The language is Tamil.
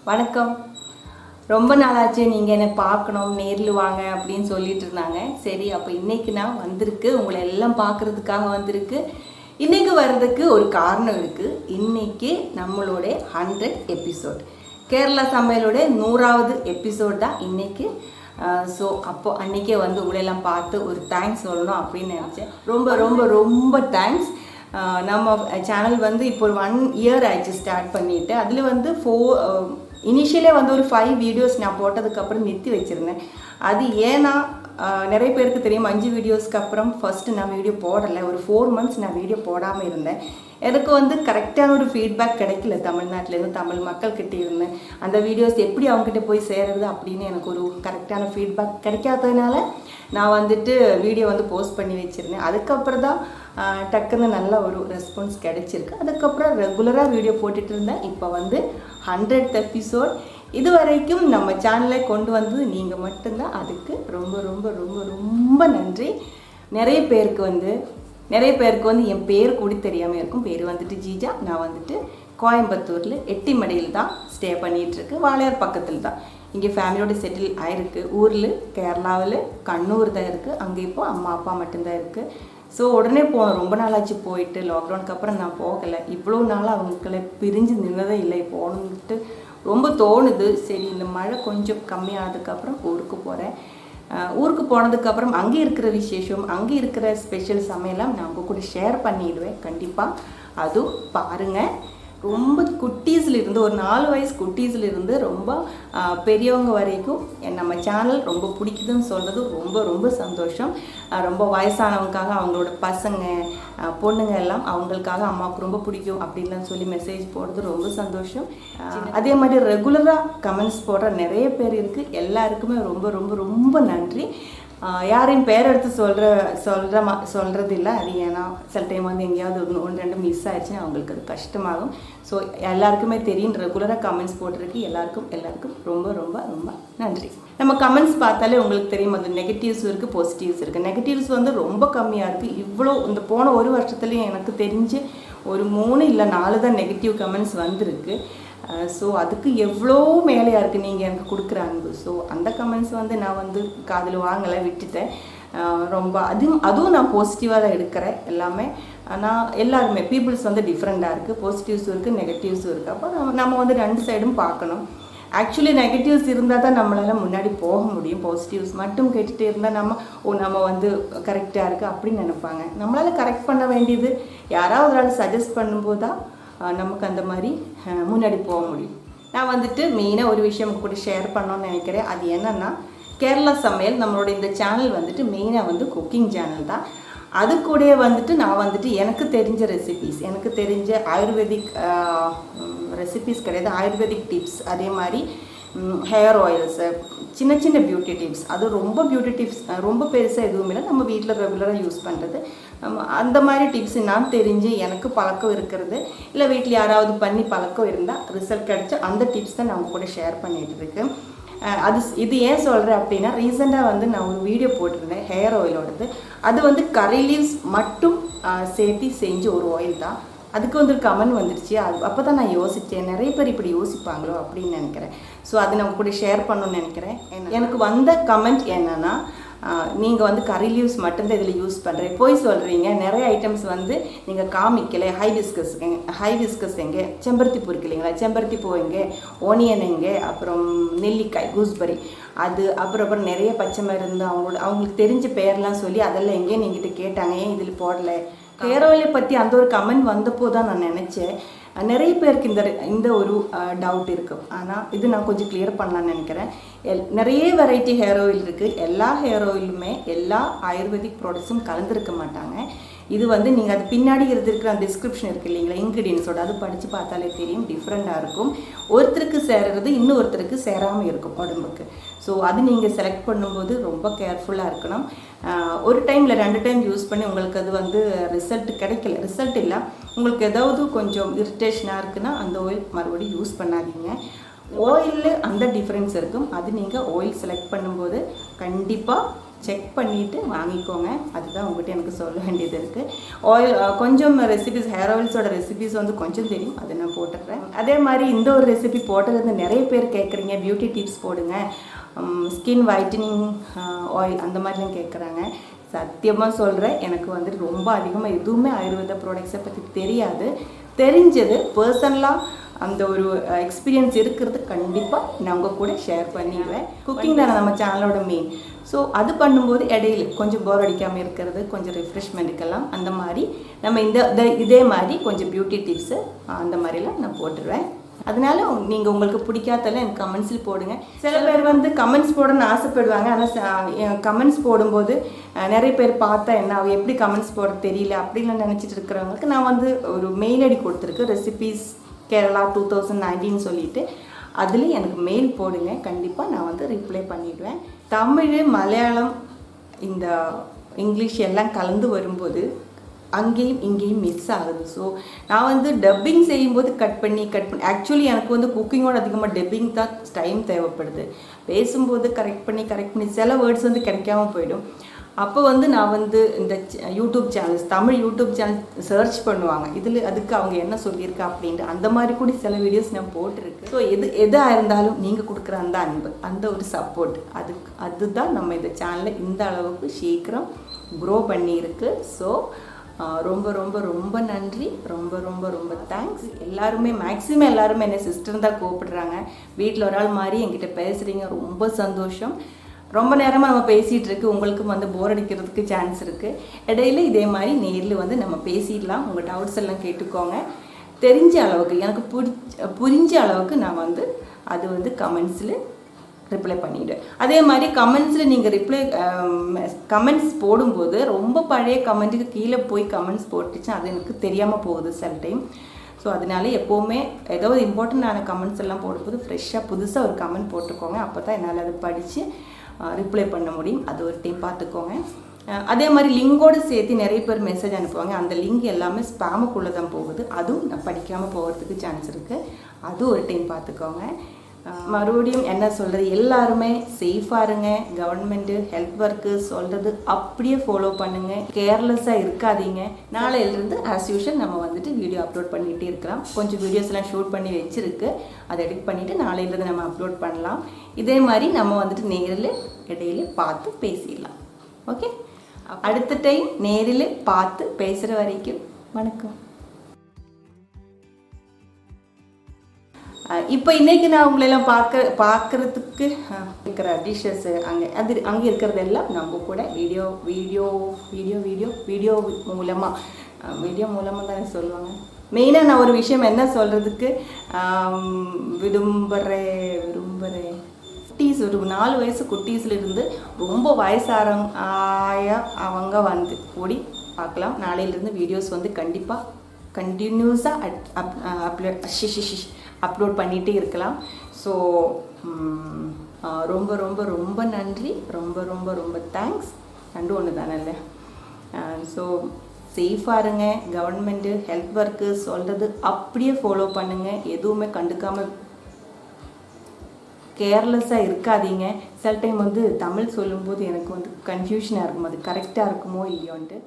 வணக்கம். ரொம்ப நாளாச்சு நீங்கள் என்னை பார்க்கணும், நேரில் வாங்க அப்படின்னு சொல்லிட்டு இருந்தாங்க. சரி, அப்போ இன்றைக்கி நான் வந்திருக்கு, உங்களை எல்லாம் பார்க்குறதுக்காக வந்திருக்கு. இன்றைக்கி வர்றதுக்கு ஒரு காரணம் இருக்குது. இன்றைக்கி நம்மளோட 100 எபிசோட், கேரளா சமையலோட 100வது எபிசோட் தான் இன்றைக்கி. ஸோ அப்போது அன்றைக்கே வந்து உங்களெல்லாம் பார்த்து ஒரு தேங்க்ஸ் சொல்லணும் அப்படின்னு நினச்சேன். ரொம்ப ரொம்ப ரொம்ப தேங்க்ஸ். நம்ம சேனல் வந்து இப்போ ஒரு 1 இயர் ஆயிடுச்சு ஸ்டார்ட் பண்ணிவிட்டு. அதில் வந்து இனிஷியலே வந்து ஒரு 5 வீடியோஸ் நான் போட்டதுக்கப்புறம் நிறுத்தி வச்சுருந்தேன். அது ஏன்னா நிறைய பேருக்கு தெரியும், 5 வீடியோஸ்க்கு அப்புறம் ஃபஸ்ட்டு நான் வீடியோ போடலை. ஒரு 4 மந்த்ஸ் நான் வீடியோ போடாமல் இருந்தேன். எனக்கு வந்து கரெக்டான ஒரு ஃபீட்பேக் கிடைக்கல தமிழ்நாட்டிலேருந்து, தமிழ் மக்கள்கிட்ட இருந்து. அந்த வீடியோஸ் எப்படி அவங்ககிட்ட போய் சேருறது அப்படின்னு எனக்கு ஒரு கரெக்டான ஃபீட்பேக் கிடைக்காததுனால நான் வந்துட்டு வீடியோ வந்து போஸ்ட் பண்ணி வச்சுருந்தேன். அதுக்கப்புறம் தான் டக்குன்னு நல்ல ஒரு ரெஸ்பான்ஸ் கிடைச்சிருக்கு. அதுக்கப்புறம் ரெகுலராக வீடியோ போட்டுட்டு இருந்தேன். இப்போ வந்து 100th எபிசோட். இது வரைக்கும் நம்ம சேனலை கொண்டு வந்தது நீங்கள் மட்டும்தான். அதுக்கு ரொம்ப ரொம்ப ரொம்ப ரொம்ப நன்றி. நிறைய பேருக்கு வந்து என் பேர் கூட தெரியாமல் இருக்கும். பேர் வந்துட்டு ஜீஜா. நான் வந்துட்டு கோயம்புத்தூரில் எட்டிமடையில் தான் ஸ்டே பண்ணிகிட்ருக்கு. வாளையார் பக்கத்தில் தான். இங்கே ஃபேமிலியோட செட்டில் ஆகிருக்கு. ஊரில் கேரளாவில் கண்ணூர் தான் இருக்குது. அங்கே இப்போ அம்மா அப்பா மட்டும்தான் இருக்குது. ஸோ உடனே போனோம். ரொம்ப நாளாச்சு போயிட்டு. லாக்டவுனுக்கு அப்புறம் நான் போகலை. இவ்வளோ நாளாக அவங்களை பிரிஞ்சு நின்றதே இல்லை. போகணுன்ட்டு ரொம்ப தோணுது. சரி, இந்த மழை கொஞ்சம் கம்மியானதுக்கப்புறம் ஊருக்கு போகிறேன். ஊருக்கு போனதுக்கப்புறம் அங்கே இருக்கிற விசேஷம், அங்கே இருக்கிற ஸ்பெஷல் சமையலாம் நான் உங்கள் கூட ஷேர் பண்ணிடுவேன் கண்டிப்பாக. அதுவும் பாருங்கள். ரொம்ப குட்டீஸ்லேருந்து, ஒரு 4 வயசு குட்டீஸ்லேருந்து ரொம்ப பெரியவங்க வரைக்கும் நம்ம சேனல் ரொம்ப பிடிக்குதுன்னு சொல்கிறது ரொம்ப ரொம்ப சந்தோஷம். ரொம்ப வயசானவங்களுக்காக அவங்களோட பசங்க பொண்ணுங்க எல்லாம் அவங்களுக்காக அம்மாவுக்கு ரொம்ப பிடிக்கும் அப்படின்லாம் சொல்லி மெசேஜ் போடுறது ரொம்ப சந்தோஷம். அதே மாதிரி ரெகுலராக கமெண்ட்ஸ் போடுற நிறைய பேர் இருக்குது. எல்லாருக்குமே ரொம்ப ரொம்ப ரொம்ப நன்றி. யாரையும் பேர் எடுத்து சொல்கிறது இல்லை. அது ஏன்னா சில டைம் வந்து எங்கேயாவது 1-2 மிஸ் ஆயிடுச்சுன்னா அவங்களுக்கு அது கஷ்டமாகும். ஸோ எல்லாருக்குமே தெரியும், ரெகுலராக கமெண்ட்ஸ் போட்டிருக்கு. எல்லாருக்கும் ரொம்ப ரொம்ப ரொம்ப நன்றி. நம்ம கமெண்ட்ஸ் பார்த்தாலே உங்களுக்கு தெரியும், அது நெகட்டிவ்ஸ் இருக்குது, பாசிட்டிவ்ஸ் இருக்குது. நெகட்டிவ்ஸ் வந்து ரொம்ப கம்மியாக இருக்குது. இவ்வளோ இந்த போன ஒரு வருஷத்துலேயும் எனக்கு தெரிஞ்சு ஒரு 3 இல்லை 4 தான் நெகட்டிவ் கமெண்ட்ஸ் வந்திருக்கு. ஸோ அதுக்கு எவ்வளோ மேலேயாக இருக்குது நீங்கள் எனக்கு கொடுக்குற அன்பு. ஸோ அந்த கமெண்ட்ஸ் வந்து நான் வந்து காதில் வாங்கலை, விட்டுட்டேன். ரொம்ப அதுவும் நான் பாசிட்டிவாக தான் எடுக்கிறேன் எல்லாமே. ஆனால் எல்லாருமே பீப்புள்ஸ் வந்து டிஃப்ரெண்ட்டாக இருக்குது. பாசிட்டிவ்ஸும் இருக்குது, நெகட்டிவ்ஸும் இருக்குது. அப்போ நம்ம வந்து 2 சைடும் பார்க்கணும். ஆக்சுவலி நெகட்டிவ்ஸ் இருந்தால் தான் நம்மளால் முன்னாடி போக முடியும். பாசிட்டிவ்ஸ் மட்டும் கேட்டுகிட்டே இருந்தால் நம்ம வந்து கரெக்டாக இருக்குது அப்படின்னு நினைப்பாங்க. நம்மளால் கரெக்ட் பண்ண வேண்டியது யாராவது ஒரு ஆள் சஜஸ்ட் பண்ணும்போது தான் நமக்கு அந்த மாதிரி முன்னாடி போக முடியும். நான் வந்துட்டு மெயினாக ஒரு விஷயம் கூட ஷேர் பண்ணணும்னு நினைக்கிறேன். அது என்னென்னா, கேரளா சமையல் நம்மளோட இந்த சேனல் வந்துட்டு மெயினாக வந்து குக்கிங் சேனல் தான். அது கூட வந்துட்டு நான் வந்துட்டு எனக்கு தெரிஞ்ச ரெசிபீஸ், எனக்கு தெரிஞ்ச ஆயுர்வேதிக் ரெசிபீஸ் கிடையாது, ஆயுர்வேதிக் டிப்ஸ், அதே மாதிரி ஹேர் ஆயில்ஸு, சின்ன சின்ன பியூட்டி டிப்ஸ். அது ரொம்ப பியூட்டி டிப்ஸ் ரொம்ப பெருசாக எதுவும் இல்லை, நம்ம வீட்டில் ரெகுலராக யூஸ் பண்ணுறது. அந்த மாதிரி டிப்ஸ் நான் தெரிஞ்சு எனக்கு பழக்கம் இருக்கிறது, இல்லை வீட்டில் யாராவது பண்ணி பழக்கம் இருந்தால் ரிசல்ட் கிடச்சா அந்த டிப்ஸ் தான் நான் கூட ஷேர் பண்ணிகிட்டு இருக்கேன். இது ஏன் சொல்கிறேன் அப்படின்னா, ரீசெண்டாக வந்து நான் ஒரு வீடியோ போட்டிருந்தேன் ஹேர் ஆயிலோடது. அது வந்து கரி லீவ்ஸ் மட்டும் சேர்த்து செஞ்ச ஒரு ஆயில் தான். அதுக்கு வந்து ஒரு கமெண்ட் வந்துடுச்சு. அப்போ தான் நான் யோசித்தேன், நிறைய பேர் இப்படி யோசிப்பாங்களோ அப்படின்னு நினைக்கிறேன். ஸோ அதை நான் கூட ஷேர் பண்ணணும்னு நினைக்கிறேன். எனக்கு வந்த கமெண்ட் என்னென்னா, நீங்கள் வந்து கரி லீவ்ஸ் மட்டும்தான் இதில் யூஸ் பண்ணுறேன், போய் சொல்கிறீங்க, நிறைய ஐட்டம்ஸ் வந்து நீங்கள் காமிக்கலை. ஹைபிஸ்கஸ் எங்கே, செம்பருத்தி பூ இருக்கு இல்லைங்களா, செம்பருத்தி பூ எங்கே, ஓனியன் எங்கே, அப்புறம் நெல்லிக்காய், கூஸ்பெரி, அது அப்புறம் நிறைய பச்சை மருந்து அவங்களுக்கு தெரிஞ்ச பேர்லாம் சொல்லி அதெல்லாம் எங்கேயும் நீங்கிட்ட கேட்டாங்க, ஏன் இதில் போடலை. ஹேர் ஆயிலை பற்றி அந்த ஒரு கமெண்ட் வந்தப்போ தான் நான் நினச்சேன், நிறைய பேருக்கு இந்த ஒரு டவுட் இருக்குது. ஆனால் இது நான் கொஞ்சம் கிளியர் பண்ணலான்னு நினைக்கிறேன். நிறைய வெரைட்டி ஹேர் ஆயில் இருக்குது. எல்லா ஹேர் ஆயிலுமே எல்லா ஆயுர்வேதிக் ப்ராடக்ட்ஸும் கலந்துருக்க மாட்டாங்க. இது வந்து நீங்கள் அது பின்னாடி இருக்கிற அந்த டிஸ்கிரிப்ஷன் இருக்குது இல்லைங்களா, இன்க்ரீடியன்ஸோட, அது படித்து பார்த்தாலே தெரியும், டிஃப்ரெண்ட்டாக இருக்கும். ஒருத்தருக்கு சேருறது இன்னொருத்தருக்கு சேராமல் இருக்கும் உடம்புக்கு. ஸோ அது நீங்கள் செலக்ட் பண்ணும்போது ரொம்ப கேர்ஃபுல்லாக இருக்கணும். ஒரு டைம் இல்லை 2 டைம் யூஸ் பண்ணி உங்களுக்கு அது வந்து ரிசல்ட் இல்லை, உங்களுக்கு ஏதாவது கொஞ்சம் இரிட்டேஷனாக இருக்குன்னா அந்த ஆயில் மறுபடியும் யூஸ் பண்ணாதீங்க. ஆயிலில் அந்த டிஃப்ரென்ஸ் இருக்கும். அது நீங்கள் ஆயில் செலக்ட் பண்ணும்போது கண்டிப்பாக செக் பண்ணிவிட்டு வாங்கிக்கோங்க. அதுதான் உங்கள்கிட்ட எனக்கு சொல்ல வேண்டியது இருக்குது. ஆயில் கொஞ்சம் ரெசிபிஸ், ஹேர் ஆயில்ஸோட ரெசிபிஸ் வந்து கொஞ்சம் தெரியும், அதை நான் போட்டுடுறேன். அதே மாதிரி இந்த ஒரு ரெசிபி போட்டது வந்து நிறைய பேர் கேட்குறீங்க, பியூட்டி டிப்ஸ் போடுங்க, ஸ்கின் வைட்டனிங் ஆயில் அந்த மாதிரிலாம் கேட்குறாங்க. சத்தியமாக சொல்கிறேன், எனக்கு வந்துட்டு ரொம்ப அதிகமாக எதுவுமே ஆயுர்வேத ப்ராடக்ட்ஸை பற்றி தெரியாது. தெரிஞ்சது பர்சனலாக அந்த ஒரு எக்ஸ்பீரியன்ஸ் இருக்கிறது கண்டிப்பாக நான் உங்கள் கூட ஷேர் பண்ணிடுவேன். குக்கிங் தானே நம்ம சேனலோட மெயின். ஸோ அது பண்ணும்போது இடையில கொஞ்சம் போர் அடிக்காமல் இருக்கிறது, கொஞ்சம் ரிஃப்ரெஷ்மெண்ட்டுக்கெல்லாம் அந்த மாதிரி நம்ம இதே மாதிரி கொஞ்சம் பியூட்டி டிப்ஸு அந்த மாதிரிலாம் நான் போட்டுருவேன். அதனால நீங்கள் உங்களுக்கு பிடிக்காதெல்லாம் எனக்கு கமெண்ட்ஸில் போடுங்க. சில பேர் வந்து கமெண்ட்ஸ் போடணும்னு ஆசைப்படுவாங்க. ஆனால் கமெண்ட்ஸ் போடும்போது நிறைய பேர் பார்த்தா என்ன எப்படி கமெண்ட்ஸ் போட தெரியல அப்படின்லாம் நினச்சிட்டு இருக்கிறவங்களுக்கு நான் வந்து ஒரு மெயில் ஐடி கொடுத்துருக்கு, ரெசிபீஸ் கேரளா 2019 சொல்லிட்டு. அதுலேயும் எனக்கு மெயில் போடுங்க, கண்டிப்பாக நான் வந்து ரிப்ளை பண்ணிவிடுவேன். தமிழ், மலையாளம், இந்த இங்கிலீஷ் எல்லாம் கலந்து வரும்போது அங்கேயும் இங்கேயும் மிஸ் ஆகுது. ஸோ நான் வந்து டப்பிங் செய்யும்போது கட் பண்ணி ஆக்சுவலி எனக்கு வந்து குக்கிங்கோட அதிகமாக டப்பிங் தான் டைம் தேவைப்படுது. பேசும்போது கரெக்ட் பண்ணி சில வேர்ட்ஸ் வந்து கிடைக்காம போயிடும். அப்போ வந்து நான் வந்து இந்த YouTube channels, Tamil YouTube channel search பண்ணுவாங்க, அதுக்கு அவங்க என்ன சொல்லியிருக்கா அப்படின்ட்டு அந்த மாதிரி கூட சில வீடியோஸ் நான் போட்டிருக்கு. ஸோ எதாக இருந்தாலும் நீங்கள் கொடுக்குற அந்த அன்பு, அந்த ஒரு சப்போர்ட், அதுதான் நம்ம இந்த சேனலில் இந்த அளவுக்கு சீக்கிரம் க்ரோ பண்ணியிருக்கு. ஸோ ரொம்ப ரொம்ப ரொம்ப நன்றி, ரொம்ப ரொம்ப ரொம்ப தேங்க்ஸ். எல்லாருமே மேக்ஸிமம் எல்லாருமே என்னை சிஸ்டர் தான் கூப்பிடுறாங்க. வீட்டில் ஒரு ஆள் மாதிரி என்கிட்ட பேசுகிறீங்க, ரொம்ப சந்தோஷம். ரொம்ப நேரமாக நம்ம பேசிகிட்டு இருக்கு, உங்களுக்கும் வந்து போர் அடிக்கிறதுக்கு சான்ஸ் இருக்குது. இடையில இதே மாதிரி நேரில் வந்து நம்ம பேசிடலாம். உங்கள் டவுட்ஸ் எல்லாம் கேட்டுக்கோங்க. தெரிஞ்ச அளவுக்கு எனக்கு புரிஞ்ச அளவுக்கு நான் வந்து அது வந்து கமெண்ட்ஸில் ரிப்ளை பண்ணிவிடுவேன். அதே மாதிரி கமெண்ட்ஸில் நீங்கள் கமெண்ட்ஸ் போடும்போது ரொம்ப பழைய கமெண்ட்டுக்கு கீழே போய் கமெண்ட்ஸ் போட்டுச்சு, அது எனக்கு தெரியாமல் போகுது சில டைம். ஸோ அதனால எப்போவுமே ஏதாவது இம்பார்ட்டண்ட்டான கமெண்ட்ஸ் எல்லாம் போடும்போது ஃப்ரெஷ்ஷாக புதுசாக ஒரு கமெண்ட் போட்டுக்கோங்க. அப்போ தான் என்னால் அதை படித்து ரிப்ளை பண்ண முடியும். அது ஒரு டைம் பார்த்துக்கோங்க. அதே மாதிரி லிங்கோடு சேர்த்து நிறைய பேர் மெசேஜ் அனுப்புவாங்க. அந்த லிங்க் எல்லாமே ஸ்பேமுக்குள்ளே தான் போகுது. அதுவும் நான் படிக்காமல் போகிறதுக்கு சான்ஸ் இருக்குது. அதுவும் ஒரு டைம் பார்த்துக்கோங்க. மறுபடியும் என்ன சொல்கிறது, எல்லாருமே சேஃபாக இருங்க. கவர்மெண்ட்டு ஹெல்த் ஒர்க்கு சொல்கிறது அப்படியே ஃபாலோ பண்ணுங்கள். கேர்லெஸ்ஸாக இருக்காதீங்க. நாளையிலிருந்து ஆஸ் யூஷுவல் நம்ம வந்துட்டு வீடியோ அப்லோட் பண்ணிகிட்டே இருக்கலாம். கொஞ்சம் வீடியோஸ்லாம் ஷூட் பண்ணி வச்சுருக்கு, அதை எடிட் பண்ணிவிட்டு நாளையிலிருந்து நம்ம அப்லோட் பண்ணலாம். இதே மாதிரி நம்ம வந்துட்டு நேரில் இடையில பார்த்து பேசிடலாம். ஓகே, அடுத்த டைம் நேரில் பார்த்து பேசுகிற வரைக்கும் வணக்கம். இப்போ இன்றைக்கி நான் உங்களெல்லாம் பார்க்குறதுக்கு இருக்கிற டிஷ்ஷஸ்ஸு அங்கே இருக்கிறதெல்லாம் நம்ம கூட வீடியோ மூலமாக தானே சொல்லுவாங்க. மெயினாக நான் ஒரு விஷயம் என்ன சொல்கிறதுக்கு விரும்புகிறேன், குட்டீஸ் ஒரு 4 வயசு குட்டீஸ்லேருந்து ரொம்ப வயசாரங்க அவங்க வந்து கூடி பார்க்கலாம். நாளையிலேருந்து வீடியோஸ் வந்து கண்டிப்பாக கண்டினியூஸாக அப்லோட் பண்ணிகிட்டே இருக்கலாம். ஸோ ரொம்ப ரொம்ப ரொம்ப நன்றி, ரொம்ப ரொம்ப ரொம்ப தேங்க்ஸ். ரெண்டும் ஒன்று தானே. ஸோ சேஃபாக இருங்க. கவர்மெண்ட்டு ஹெல்த் ஒர்க்கு சொல்கிறது அப்படியே ஃபாலோ பண்ணுங்கள். எதுவுமே கண்டுக்காமல் கேர்லெஸ்ஸாக இருக்காதீங்க. சில டைம் வந்து தமிழ் சொல்லும்போது எனக்கு வந்து கன்ஃபியூஷனாக இருக்கும், அது கரெக்டாக இருக்குமோ இல்லையோன்ட்டு.